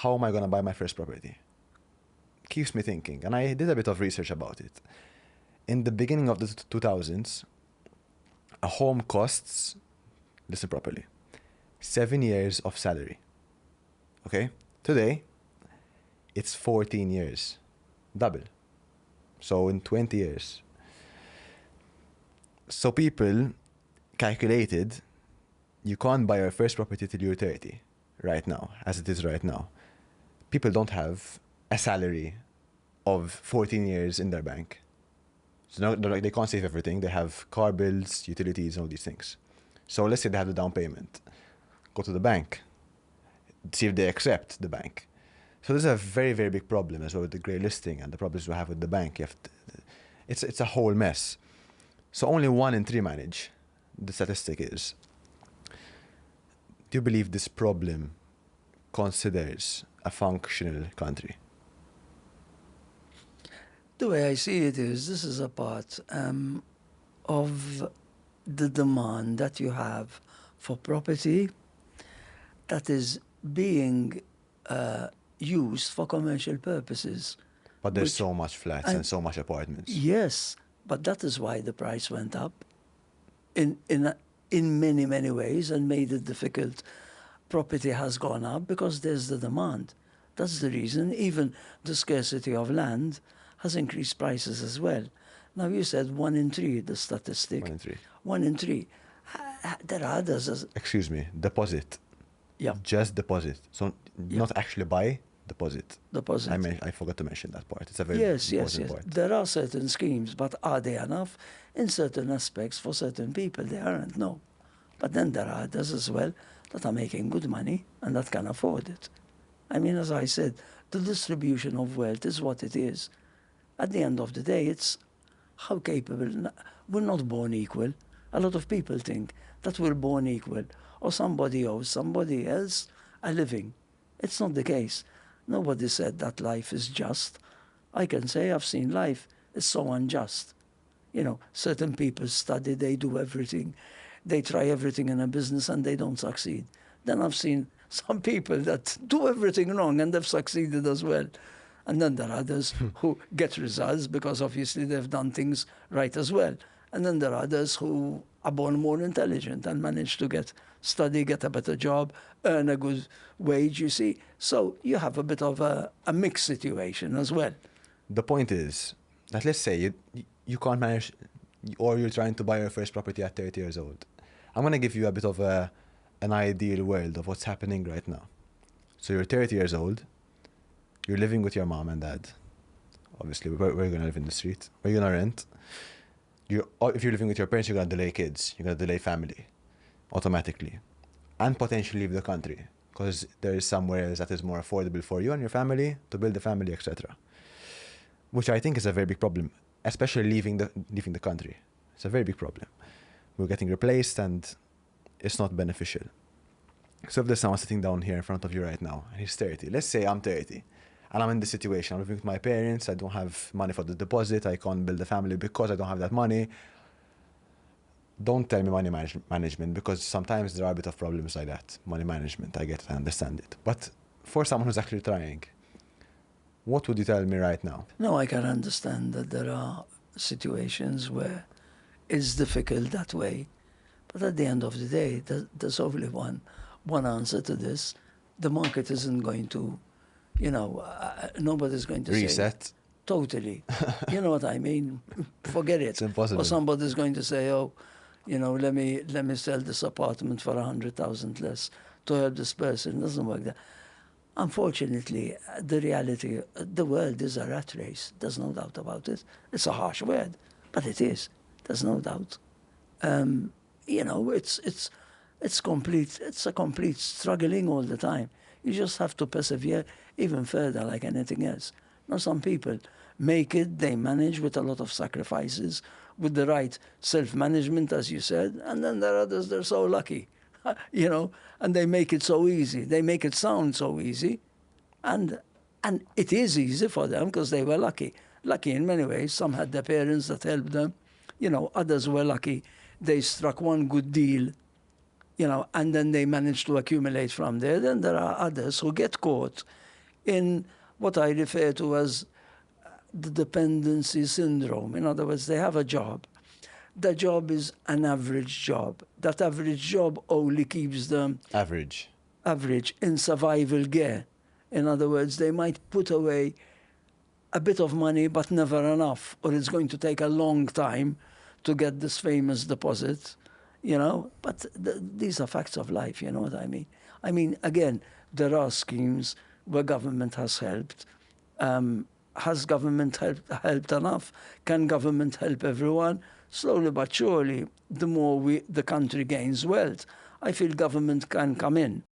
how am I going to buy my first property? Keeps me thinking. And I did a bit of research about it. In the beginning of the 2000s, a home costs, listen properly, 7 years of salary. Okay? Today, it's 14 years. Double. So in 20 years. So people calculated you can't buy your first property till you're 30 right now, as it is right now. People don't have a salary of 14 years in their bank. So they can't save everything. They have car bills, utilities, and all these things. So let's say they have the down payment. Go to the bank. See if they accept the bank. So this is a very, very big problem as well with the grey listing and the problems we have with the bank. It's a whole mess. So only 1 in 3 manage, the statistic is. Do you believe this problem considers a functional country? The way I see it is, this is a part of the demand that you have for property that is being used for commercial purposes. But there's so much flats and so much apartments. Yes, but that is why the price went up in many, many ways and made it difficult. Property has gone up because there's the demand. That's the reason. Even the scarcity of land has increased prices as well. Now you said 1 in 3, the statistic. 1 in 3. 1 in 3. There are others. Excuse me, deposit. Yeah. Just deposit. So not actually buy, deposit. Deposit. I forgot to mention that part. It's a very important part. There are certain schemes, but are they enough? In certain aspects, for certain people, they aren't, no. But then there are others as well that are making good money and that can afford it. I mean, as I said, the distribution of wealth is what it is. At the end of the day, it's how capable. We're not born equal. A lot of people think that we're born equal or somebody owes somebody else a living. It's not the case. Nobody said that life is just. I can say I've seen life is so unjust. You know, certain people study, they do everything. They try everything in a business and they don't succeed. Then I've seen some people that do everything wrong and they've succeeded as well. And then there are others who get results because obviously they've done things right as well. And then there are others who are born more intelligent and manage to study, get a better job, earn a good wage, you see. So you have a bit of a mixed situation as well. The point is that let's say you can't manage, or you're trying to buy your first property at 30 years old. I'm going to give you a bit of an ideal world of what's happening right now. So you're 30 years old. You're living with your mom and dad. Obviously, we're going to live in the street. We're going to rent. If you're living with your parents, you're going to delay kids. You're going to delay family automatically. And potentially leave the country because there is somewhere else that is more affordable for you and your family to build a family, etc. Which I think is a very big problem, especially leaving the country. It's a very big problem. We're getting replaced and it's not beneficial. So if there's someone sitting down here in front of you right now and he's 30, let's say I'm 30 and I'm in this situation, I'm living with my parents, I don't have money for the deposit, I can't build a family because I don't have that money. Don't tell me money management because sometimes there are a bit of problems like that. Money management, I get it, I understand it. But for someone who's actually trying, what would you tell me right now? No, I can understand that there are situations where it's difficult that way. But at the end of the day, there's only one answer to this. The market isn't going to, nobody's going to reset. Say, totally. You know what I mean? Forget it. It's impossible. Or somebody's going to say, let me sell this apartment for 100,000 less to help this person. It doesn't work that. Unfortunately, the reality, the world is a rat race. There's no doubt about it. It's a harsh word, but it is. There's no doubt. It's a complete struggling all the time. You just have to persevere even further like anything else. Now some people make it, they manage with a lot of sacrifices, with the right self-management, as you said, and then there are others, they're so lucky, and they make it so easy. They make it sound so easy, and it is easy for them because they were lucky. Lucky in many ways. Some had their parents that helped them. Others were lucky. They struck one good deal, and then they managed to accumulate from there. Then there are others who get caught in what I refer to as the dependency syndrome. In other words, they have a job. The job is an average job. That average job only keeps them Average. average in survival gear. In other words, they might put away a bit of money, but never enough, or it's going to take a long time to get this famous deposit, you know. But these are facts of life, you know what I mean? I mean, again, there are schemes where government has helped. Has government helped enough? Can government help everyone? Slowly but surely, the more the country gains wealth, I feel government can come in.